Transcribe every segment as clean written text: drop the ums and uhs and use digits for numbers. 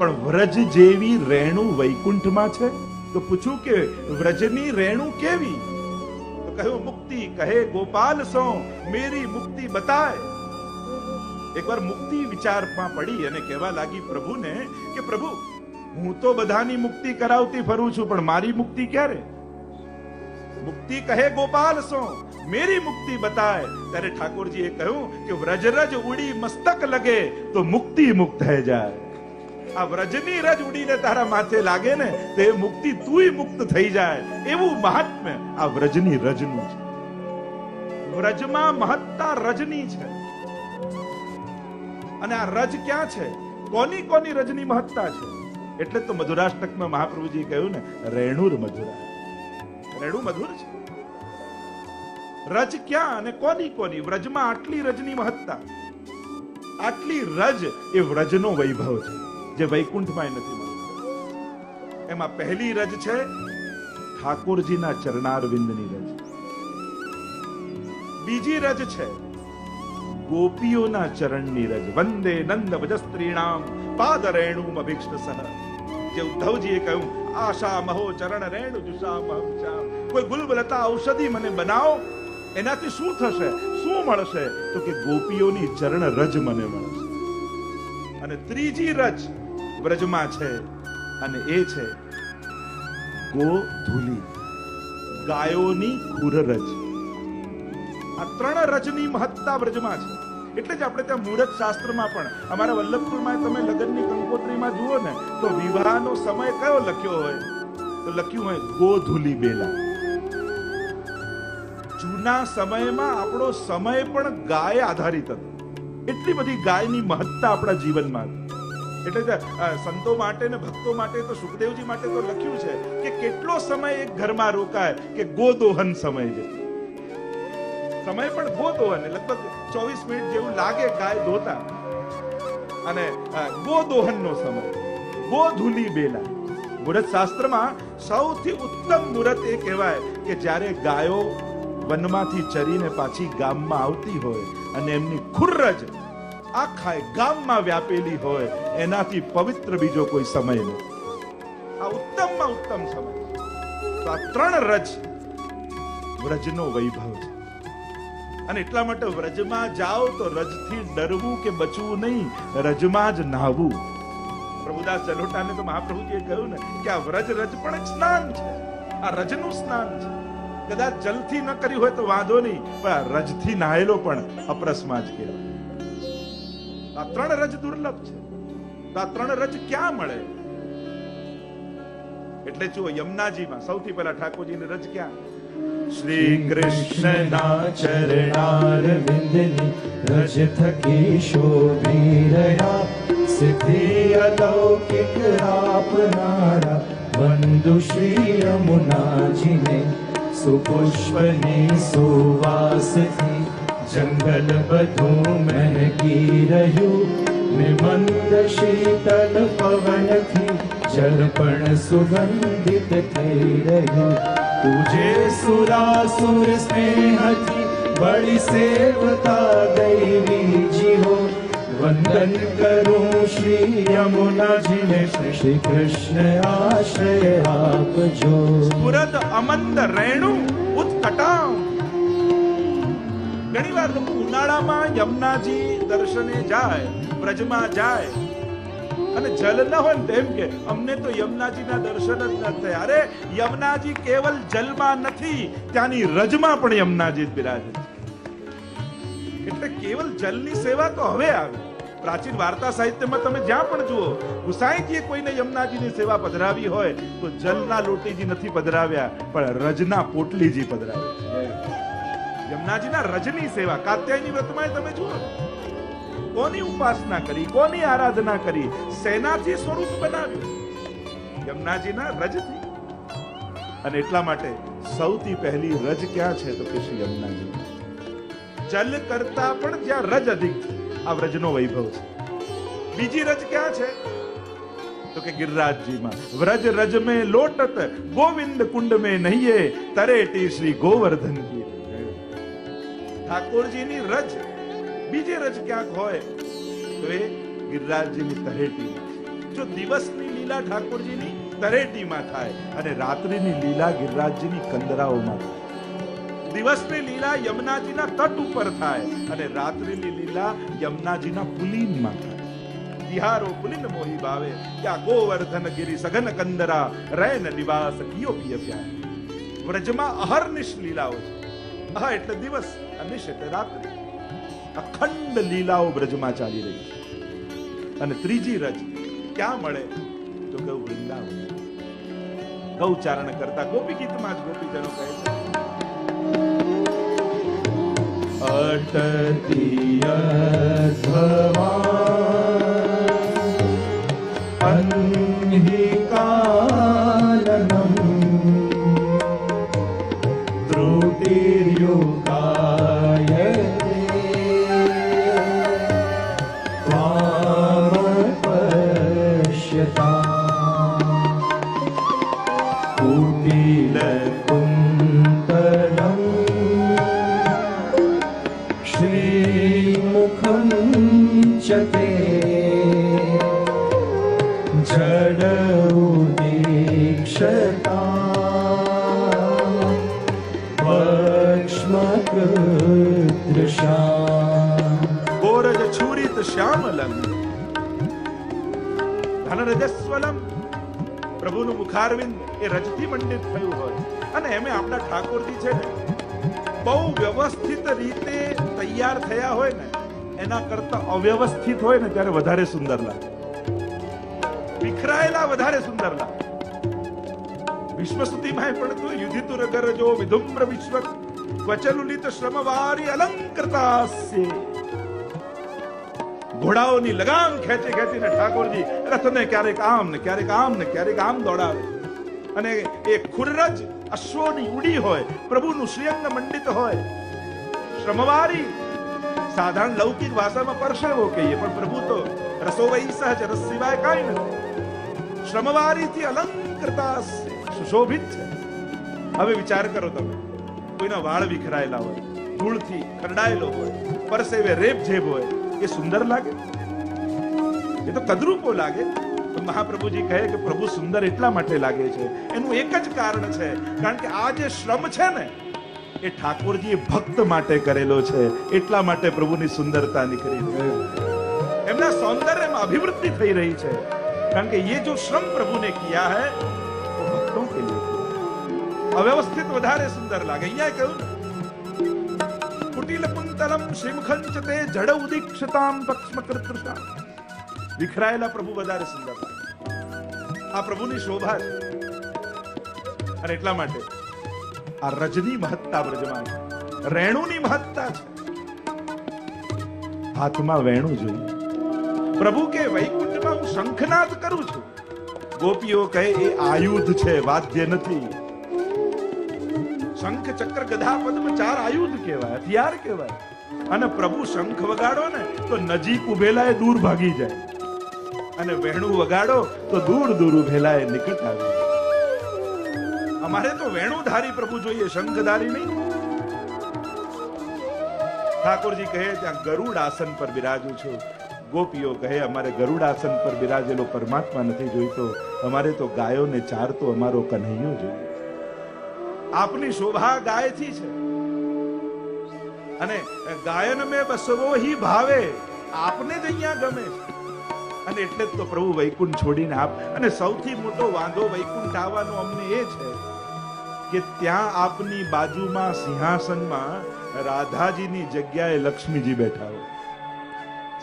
પણ વ્રજ જેવી રેણુ વૈકુંઠમાં છે? તો પૂછ્યું કે વ્રજની રેણુ કેવી? તો કહ્યું મુક્તિ કહે ગોપાલ સો મેરી મુક્તિ બતાય. એકવાર મુક્તિ વિચારમાં પડી અને કહેવા લાગી પ્રભુને કે પ્રભુ, હું તો બધાની મુક્તિ કરાવતી ફરું છું, પણ મારી મુક્તિ ક્યારે? મુક્તિ કહે ગોપાલ સો મેરી મુક્તિ બતાય. ત્યારે ઠાકોરજીએ કહ્યું કે વ્રજરજ ઉડી મસ્તક લગે તો મુક્તિ મુક્ત થઈ જાય. આ વ્રજની રજ ઉડીને તારા માથે લાગે ને તે મુક્તિ તુંય મુક્ત થઈ જાય. એવું મહાત્મ્ય આ વ્રજની રજનું છે. વ્રજમાં મહત્તા રજની છે. અને આ રજ ક્યાં છે? કોની કોની રજની મહત્તા છે? એટલે તો મધુરાષ્ટકમાં મહાપ્રભુજી કહ્યું ને, રેણુર મધુરા. રેણુ મધુર છે. રજ ક્યાં અને કોની કોની? વ્રજમાં આટલી રજની મહત્તા, આટલી રજ એ વ્રજનો વૈભવ છે, જે વૈકુંઠમાં નથી મળતો. એમાં પહેલી રજ છે ઠાકોરજીના ચરણારવિંદની રજ. બીજી રજ છે ગોપીઓના ચરણની રજ. વંદે નંદ વજસ્ત્રીણામ પાદ રેણુમ અભિષ્ટ સહ. જે ઉદ્ધવજીએ કહ્યું, આશા મહો ચરણ રેણુ જુષા મહમ. કોઈ ગુલબલતા ઔષધિ મને બનાવો, એનાથી શું થશે, શું મળશે? તો કે ગોપીઓની ચરણ રજ મને મળશે. અને ત્રીજી રજ વ્રજમાં છે અને એ છે ગોધુલી, ગાયોની ખુર રજ. આ ત્રણ રજની મહત્તા વ્રજમાં છે. એટલે જ આપણે ત્યાં મુહૂર્ત શાસ્ત્રમાં પણ અમારા વલ્લભપુરમાં તમે લગ્નની કંકોત્રીમાં જુઓ ને તો વિવાહનો સમય કયો લખ્યો હોય? તો લખ્યું હોય ગોધુલી બેલા. જૂના સમયમાં આપણો સમય પણ ગાય આધારિત હતો. એટલી બધી ગાયની મહત્તા આપણા જીવનમાં. એટલે સંતો માટે ને ભક્તો માટે તો સુખદેવજી માટે તો લખ્યું છે કે કેટલો સમય એક ઘરમાં રોકાય કે ગોદોહન સમય છે. સમય પણ ગોદોહન, લગભગ 24 મિનિટ જેવું લાગે ગાય ધોતા. અને ગોદોહનનો સમય ગોધુલી બેલા. મુહૂર્ત શાસ્ત્રમાં સૌથી ઉત્તમ મુહૂર્ત એ કહેવાય કે જ્યારે ગાયો વનમાંથી ચરીને પાછી ગામમાં આવતી હોય અને એમની ખુરજ આખા ગામમાં વ્યાપેલી હોય, એનાથી પવિત્ર બીજો કોઈ સમય નથી. આ ઉત્તમમાં ઉત્તમ સમય. તો આ ત્રણ રજ વ્રજનો વૈભવ છે. અને એટલા માટે વ્રજમાં જાઓ તો રજથી ડરવું કે બચવું નહીં, રજમાં જ નાહવું. પ્રભુદાસ જલોટાને તો મહાપ્રભુજીએ કહ્યું ને કે આ વ્રજ રજ પણ એક સ્નાન છે. આ રજનું સ્નાન છે. કદાચ જલથી ન કર્યું હોય તો વાંધો નહીં, પણ આ રજથી નાહેલો પણ અપરસમાં જ કહેવાય. આ ત્રણ રજ દુર્લભ છે. તો આ ત્રણ રજ ક્યાં મળે? એટલે જુઓ, યમુનાજીમાં સૌથી પહેલા ઠાકોરજીની રજ ક્યાં? શ્રી કૃષ્ણના ચરણારવિંદની રજ થકી શોભી રહ્યા. સિદ્ધિ અલૌકિક આપનારા વંદુ શ્રી યમુનાજીને. સુપુષ્પની સુવાસથી જંગલ બધું મહેકી રહ્યું. નિમંદ શીતલ પવનથી જલ પણ સુગંધિત થઈ રહ્યું. તુજે સુરાસુર સ્નેહથી બળી સેવતા દૈવી જીવો. વંદન કરું શ્રી યમુનાજીને. શ્રી કૃષ્ણ આશ્રય આપજો. સ્ફુરદ અમંદ રેણુ ઉત્કટામ. ઘણી વાર લોકો ઉનાળામાં યમુનાજી દર્શને જાય, વ્રજમાં જાય અને જલ ન હોય ને તેમ કે અમને તો યમુનાજીના દર્શન જ ન થયા. અરે યમુનાજી કેવલ જલમાં નથી, ત્યાંની રજમાં પણ યમુનાજી બિરાજે છે. એટલે કેવલ જલની સેવા તો હવે આવી. પ્રાચીન વાર્તા સાહિત્યમાં તમે જ્યાં પણ જુઓ, ગુસાઈજીએ કોઈને યમુનાજીની સેવા પધરાવી હોય તો જલના લોટીજી નથી પધરાવ્યા, પણ રજના પોટલીજી પધરાવ્યા. યમુનાજીના રજની સેવા કાત્યાયની વ્રતમાં તમે જુઓ, કોની ઉપાસના કરી, કોની આરાધના કરી, સેનાથી સ્વરૂપ બનાવ્યું, યમુનાજીના રજથી. અને એટલા માટે સૌથી પહેલી રજ ક્યાં છે? તો કે શ્રી યમુનાજી. જલ કરતા પણ જ્યાં રજ અધિક છે, આ વ્રજનો વૈભવ છે. બીજી રજ ક્યાં છે? તો કે ગિરિરાજજીમાં. વ્રજ રજ में लोटत गोविंद कुंड में नहिए तरेटी श्री गोवर्धन की. ઠાકોરજીની રજ બીજી રજ ક્યાંક હોય તો એ ગિરિરાજજીની તળેટી. જો દિવસની લીલા ઠાકોરજીની તરેટીમાં થાય અને રાત્રિની લીલા ગિરિરાજજીની કંદરાઓમાં થાય, દિવસની લીલા યમુનાજીના તટ ઉપર થાય અને રાત્રિની લીલા યમુનાજીના પુલીનમાં થાય. તિહારો પુલિન મોહી ભાવે ક્યાં ગોવર્ધન ગિરી સઘન કંદરા રૈન નિવાસ કિયો પિય પ્યાર. વ્રજમાં અહર્નિશ લીલાઓ છે. અહ એટલે દિવસ, અનિશ એટલે રાત્રિ. અખંડ લીલાઓ વ્રજમાં ચાલી રહી છે. અને ત્રીજી રજ ક્યાં મળે તો કહું વૃંદાવન. ગૌચારણ કરતા ગોપી ગીતમાં જ ગોપીજનો કહે છે, અટતીયધ્વમાં અંહિકાનનમ ત્રુટિર્યુગાયતે ત્વામપશ્યતામ કુટિલકુંતલમ શ્રીમુખં ચ તે જડ ઉદીક્ષતા વક્ષ્મકૃદૃશાં. ગોરજ છૂરિત શ્યામલમ ધનરજસ્વલમ. પ્રભુનું મુખારવિંદ એ રજથી મંડિત થયું હોય અને એમે આપણા ઠાકોરજી છે ને બહુ વ્યવસ્થિત રીતે તૈયાર થયા હોય ને એના કરતા અવ્યવસ્થિત હોય ને ત્યારે વધારે સુંદર લાગે, વિખરાયેલા વધારે સુંદર લાગે. વિશ્વસ્તુતિમાં પણ તો યુધિતુર ગરજો વિધુમ્ર વિશ્વ ક્વચલુલિત શ્રમવારી અલંકૃતાસ્ય. ઘોડાઓની લગામ ખેંચી ખેંચીને ઠાકોરજી રથને ક્યારેક આમ ને ક્યારેક આમ ને ક્યારેક આમ દોડાવે અને એ ખુરરજ અશ્વની ઉડી હોય, પ્રભુનું શ્રીઅંગ મંડિત હોય. શ્રમવારી સાધારણ લૌકિક ભાષામાં પરસેવો કહીએ, પણ પ્રભુ તો રસોવઈ સહજ રસ સિવાય કાંઈ નથી. શ્રમવારીથી અલંકૃતા સુશોભિત છે. હવે વિચાર કરો તમે, કોઈના વાળ વિખરાયેલા હોય, ધૂળથી ખરડાયેલો હોય, પરસેવે રેપ જેબ હોય, એ સુંદર લાગે? એ તો કદરૂપો લાગે. મહાપ્રભુજી કહે કે પ્રભુ સુંદર એટલા માટે લાગે છે, એનું એક જ કારણ છે, કારણ કે આ જે શ્રમ છે ને એ ઠાકોરજીએ ભક્ત માટે કરેલો છે, એટલા માટે પ્રભુની સુંદરતા નીકળી છે, એમના સૌંદર્યમાં અભિવૃદ્ધિ થઈ રહી છે, કારણ કે ये जो श्रम प्रभु ने किया है वो भक्तों के लिए किया. अव्यवस्थित વધારે સુંદર લાગે. અહીંયા કહ્યું કુટિલ પુંતલમ શ્રીમુખં ચ તે જડ ઉદીક્ષતામ પક્ષ્મકૃતૃષા. વિખરાયેલા પ્રભુ વધારે સુંદર લાગે. આ પ્રભુની શોભા છે અને એટલા માટે આ રજની મહત્તા બ્રજમાં છે, રેણુની મહત્તા છે. હાથમાં વેણું જોઈએ. પ્રભુ કે વૈકુંઠમાં હું શંખનાદ કરું છું. ગોપીઓ કહે એ આયુધ છે, વાદ્ય નથી. શંખ ચક્ર ગદા પદ્મ ચાર આયુધ કહેવાય, હથિયાર કહેવાય. અને પ્રભુ શંખ વગાડો ને તો નજીક ઉભેલા એ દૂર ભાગી જાય, અને વેણું વગાડો તો દૂર દૂર ઉભેલા એ નિકટ આવી જાય. અમારે તો વેણુધારી પ્રભુ જોઈએ, શંખધારી નહીં. ઠાકોરજી કહે ત્યાં ગરુડ આસન પર બિરાજું છું. ગોપીઓ કહે અમારે ગરુડ આસન પર બિરાજેલો પરમાત્મા નથી જોઈતો, અમારે તો ગાયોને ચારતો અમારો કન્હૈયો જોઈએ. આપની શોભા ગાયથી છે અને ગાયન મેં બસવો હી ભાવે, આપને જ અહીંયા ગમે છે. અને એટલે જ તો પ્રભુ વૈકુંઠ છોડીને આપ. અને સૌથી મોટો વાંધો વૈકુંઠ આવવાનો અમને એ છે કે ત્યાં આપની બાજુમાં સિંહાસનમાં રાધાજીની જગ્યાએ લક્ષ્મીજી બેઠા હોય.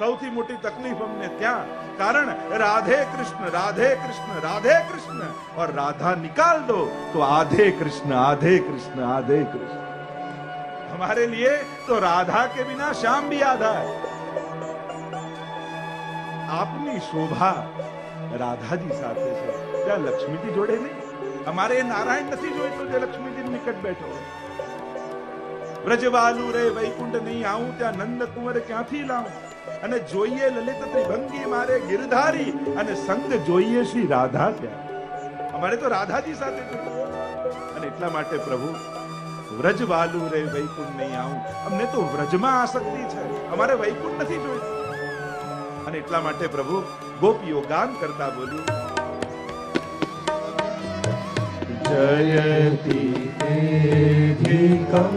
સૌથી મોટી તકલીફ અમને ત્યાં, કારણ राधे कृष्ण राधे कृष्ण राधे कृष्ण और राधा निकाल दो तो आधे कृष्ण आधे कृष्ण आधे कृष्ण. हमारे लिए तो राधा के बिना श्याम भी आधा है. આપની શોભા રાધાજી સાથે છે, ત્યાં લક્ષ્મીજી જોડે નહીં. અમારે નારાયણ નથી જોઈતો જે લક્ષ્મીજી નિકટ બેઠો. વ્રજવાલુ રે વૈકુંઠ નહીં આવું, ત્યાં નંદ કુંવર ક્યાંથી લાવું. અને જોઈએ લલિત ત્રિભંગી મારે ગિરધારી, અને સંગ જોઈએ શ્રી રાધા ત્યાં. અમારે તો રાધાજી સાથે જોઈએ. અને એટલા માટે પ્રભુ વ્રજવાલુ રે વૈકુંઠ નહીં આવું, અમને તો વ્રજમાં આસક્તિ છે, અમારે વૈકુંઠ નથી જોઈતું. અને એટલા માટે પ્રભુ ગોપીઓ ગાન કરતા બોલી, જયતિ તેધિકં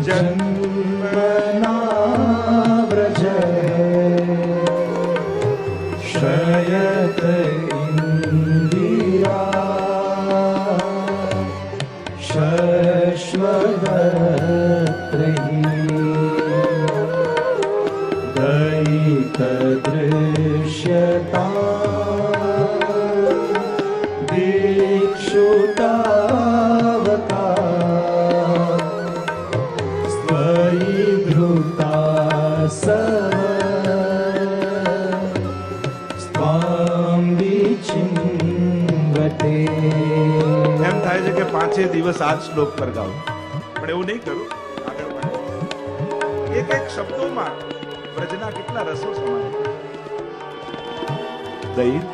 જન્મના વ્રજ શયત ઇન્દિરા શશ્વદત્રૈ દયિત દૃશ્યતા દીક્ષુતાવતા સ્વયી ધૃતા સ્વામ વિચિન્વતે. એમ થાય છે કે 5 દિવસ આ જ શ્લોક પર ગાઉં, પણ એવું નહીં કરું. આગળ વધે. એક એક શબ્દોમાં વ્રજના કેટલા રસો સમાયેલા. દૈત,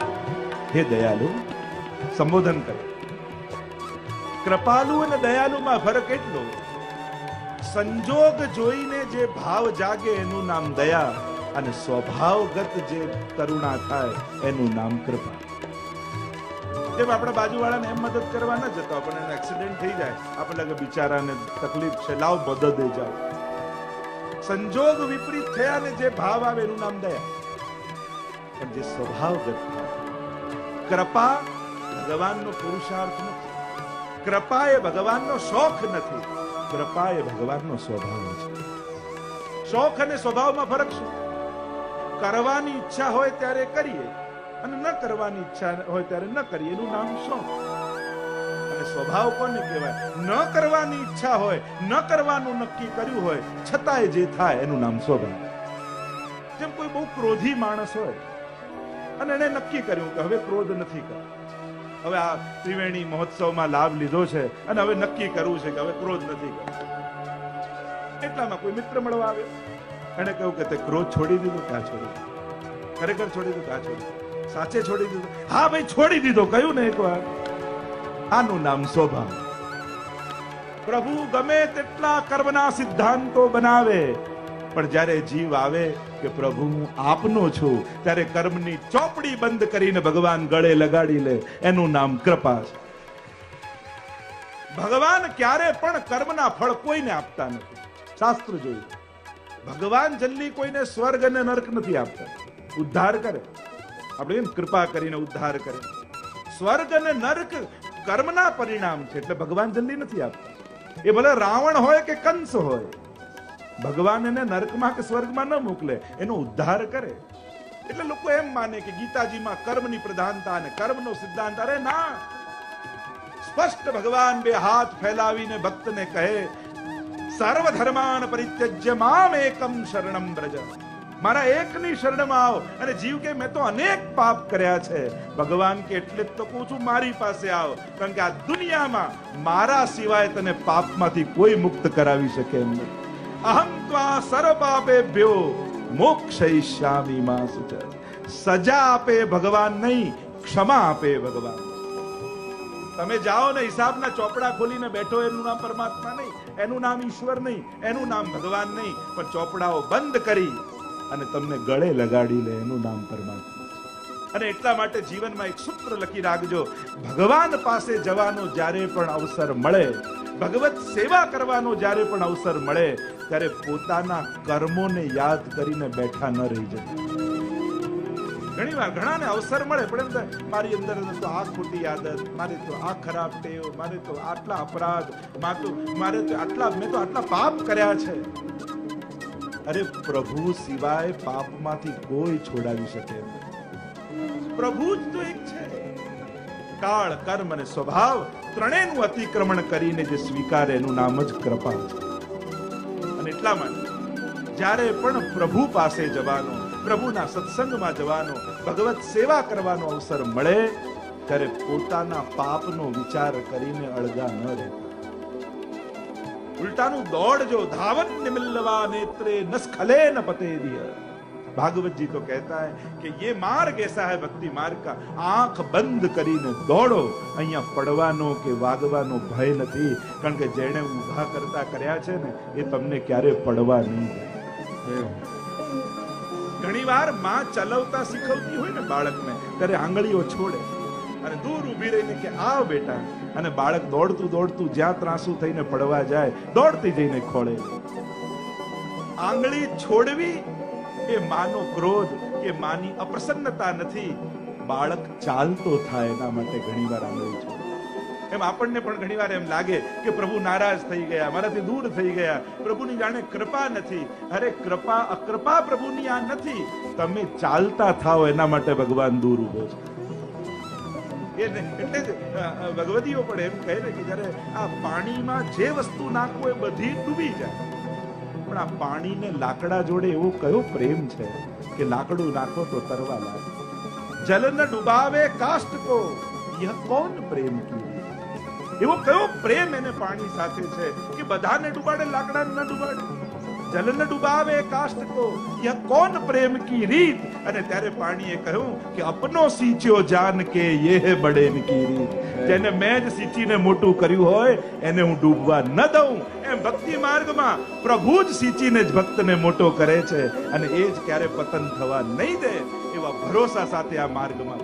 હે દયાલુ, સંબોધન કરે. કૃપાલુ અને દયાલુમાં ફરક એટલો, સંજોગ જોઈને જે ભાવ જાગે એનું નામ દયા, અને સ્વભાવગત જે કરુણા થાય એનું નામ કૃપા. જેમ આપણે બાજુવાળાને એમ મદદ કરવા ન જતા, પણ એનો એક્સિડન્ટ થઈ જાય, આપણે લાગે બિચારાને તકલીફ છે, લાવ મદદ જાઓ. સંજોગ વિપરીત થયા ને જે ભાવ આવે એનું નામ દયા. પણ જે સ્વભાવગત કૃપા ભગવાનનો પુરુષાર્થ નથી, કૃપા એ ભગવાનનો શોખ નથી, કૃપા એ ભગવાનનો સ્વભાવ છે. શોખ અને સ્વભાવમાં ફરક શું? કરવાની ઈચ્છા હોય ત્યારે કરીએ, અને ન કરવાની ઈચ્છા હોય ત્યારે ન કરીએ, એનું નામ શોખ. અને સ્વભાવ કોને કહેવાય? ન કરવાની ઈચ્છા હોય, ન કરવાનું નક્કી કર્યું હોય, છતાંય જે થાય એનું નામ સ્વભાવ. જેમ કોઈ બહુ ક્રોધી માણસ હોય અને એને નક્કી કર્યું કે હવે ક્રોધ નથી કરવો, હવે આ ત્રિવેણી મહોત્સવમાં લાભ લીધો છે અને હવે નક્કી કરવું છે કે હવે ક્રોધ નથી કરવો. એટલામાં કોઈ મિત્ર મળવા આવ્યો, એને કહ્યું કે તે ક્રોધ છોડી દીધો? ક્યાં છોડી દીધો? ખરેખર છોડી દીધો? ક્યાં છોડી દીધો? સાચે છોડી દીધો? હા ભાઈ છોડી દીધો, કહ્યું ને એકવાર. આનું નામ સ્વભાવ. પ્રભુ ગમે તેટલા કર્મના સિદ્ધાંતો બનાવે, પણ જ્યારે જીવ આવે કે પ્રભુ હું આપનો છું, ત્યારે કર્મની ચોપડી બંધ કરીને ભગવાન ગળે લગાડી લે, એનું નામ કૃપા છે. ભગવાન ક્યારે પણ કર્મના ફળ કોઈને આપતા નથી. શાસ્ત્ર જોયું, ભગવાન જલ્દી કોઈને સ્વર્ગ અને નરક નથી આપતા, ઉદ્ધાર કરે. આપણે એમ કૃપા કરીને ઉદ્ધાર કરે. સ્વર્ગ અને નરક કર્મના પરિણામ છે, એટલે ભગવાન જલ્દી નથી આપતા. એ ભલે રાવણ હોય કે કંસ હોય, ભગવાન એને નરકમાં કે સ્વર્ગમાં ન મોકલે, એનો ઉદ્ધાર કરે. એટલે લોકો એમ માને કે ગીતાજીમાં કર્મની પ્રધાનતા અને કર્મનો સિદ્ધાંત. અરે ના, સ્પષ્ટ ભગવાન બે હાથ ફેલાવીને ભક્તને કહે, સર્વ ધર્માન પરિત્યજ્ય મામ એકમ શરણમ વ્રજ. મારા એકની શરણમાં આવો. અને જીવ કે મેં તો અનેક પાપ કર્યા છે. ભગવાન કે એટલે જ તો કહું છું મારી પાસે આવો, કારણ કે આ દુનિયામાં મારા સિવાય તને પાપમાંથી કોઈ મુક્ત કરાવી શકે એમ નથી. અહમ ત્વા સર્વ પાપેભ્યો મોક્ષયિષ્યામિ મા શુચ. સજા આપે ભગવાન નહીં, ક્ષમા આપે ભગવાન. તમે જાઓ ને હિસાબના ચોપડા ખોલીને બેઠો, એનું નામ પરમાત્મા નહીં, એનું નામ ઈશ્વર નહીં, એનું નામ ભગવાન નહીં, પણ ચોપડાઓ બંધ કરી અને તમને ગળે લગાડી લે, એનું નામ પરમાત્મા. અને એટલા માટે જીવનમાં એક સૂત્ર લખી રાખજો, ભગવાન પાસે જવાનો જ્યારે પણ અવસર મળે, ભગવત સેવા કરવાનો જ્યારે પણ અવસર મળે, ત્યારે પોતાના કર્મોને યાદ કરીને બેઠા ન રહી જતા. ઘણી વાર ઘણાને અવસર મળે, પણ એમ થાય મારી અંદર તો આ ખોટી આદત, મારી તો આ ખરાબ ટેવ, મારે તો આટલા અપરાધ, મારે તો આટલા, મેં તો આટલા પાપ કર્યા છે. અરે પ્રભુ સિવાય પાપમાંથી કોઈ છોડાવી શકે એમ નથી. પ્રભુ જ તો એક છે. કાળ, કર્મ અને સ્વભાવ ત્રણેયનું અતિક્રમણ કરીને જે સ્વીકારે એનું નામ જ કૃપા છે. અને એટલા માટે જ્યારે પણ પ્રભુ પાસે જવાનો, પ્રભુના સત્સંગમાં જવાનો, ભગવત સેવા કરવાનો અવસર મળે, ત્યારે પોતાના પાપનો વિચાર કરીને અળગા ન રહેતા. ઉલટાનું દોડજો, ધાવન નિમિલ્લવા નેત્રે નસ્ખલે ન પતે દિય. भागवत जी तो कहता है कि ये मार्ग ऐसा है भक्ति मार्ग का, आंख બંધ કરીને દોડો. અહીંયા પડવાનો કે વાગવાનો ભય નથી, કારણ કે જેણે ઊભા કરતા કર્યા છે ને, એ તમને ક્યારે પડવા નહીં. ઘણી ઘણીવાર માં ચલાવતા શીખવતી હોય ને બાળકને ત્યારે આંગળીઓ છોડે અને દૂર ઊભી રહીને કે આવ બેટા, અને બાળક દોડતું દોડતું જ્યાં ત્રાસુ થઈને પડવા જાય દોડતી જઈને ખોળે. આંગળી છોડવી એ માનો ક્રોધ કે માની અપ્રસન્નતા નથી, બાળક ચાલતો થાય એના માટે ઘણીવાર આંગળી છોડે. એમ આપણને પણ ઘણીવાર એમ લાગે કે પ્રભુ નારાજ થઈ ગયા, મારાથી દૂર થઈ ગયા, પ્રભુની જાણે કૃપા નથી. અરે કૃપા અકૃપા પ્રભુની આ નથી, તમે ચાલતા થાઓ એના માટે ભગવાન દૂર ઉભો છે. એટલે જ ભગવદીઓ પણ એમ કહે ને કે જયારે આ પાણીમાં જે વસ્તુ નાખવો એ બધી ડૂબી જાય, પણ આ પાણીને લાકડા જોડે એવો કયો પ્રેમ છે કે લાકડું નાખો તો તરવા લાગે. જલ ન ડુબાવે કાષ્ટ કો યહ કૌન પ્રેમ કી, એવો કયો પ્રેમ એને પાણી સાથે છે કે બધાને ડુબાડે, લાકડાને ન ડુબાડે. જલ ન ડુબાવે કાષ્ટ કો યહ કૌન પ્રેમ કી રીત. અને ત્યારે પાણીએ કહ્યું કે અપનો સીંચ્યો જાન કે યે બડેન કી રીત. જેને મેં જ સીંચીને મોટું કર્યું હોય એને હું ડૂબવા ન દઉં. એમ ભક્તિ માર્ગમાં પ્રભુ જ સીંચીને જ ભક્તને મોટો કરે છે અને એ જ ક્યારે પતન થવા નહીં દે, એવા ભરોસા સાથે આ માર્ગમાં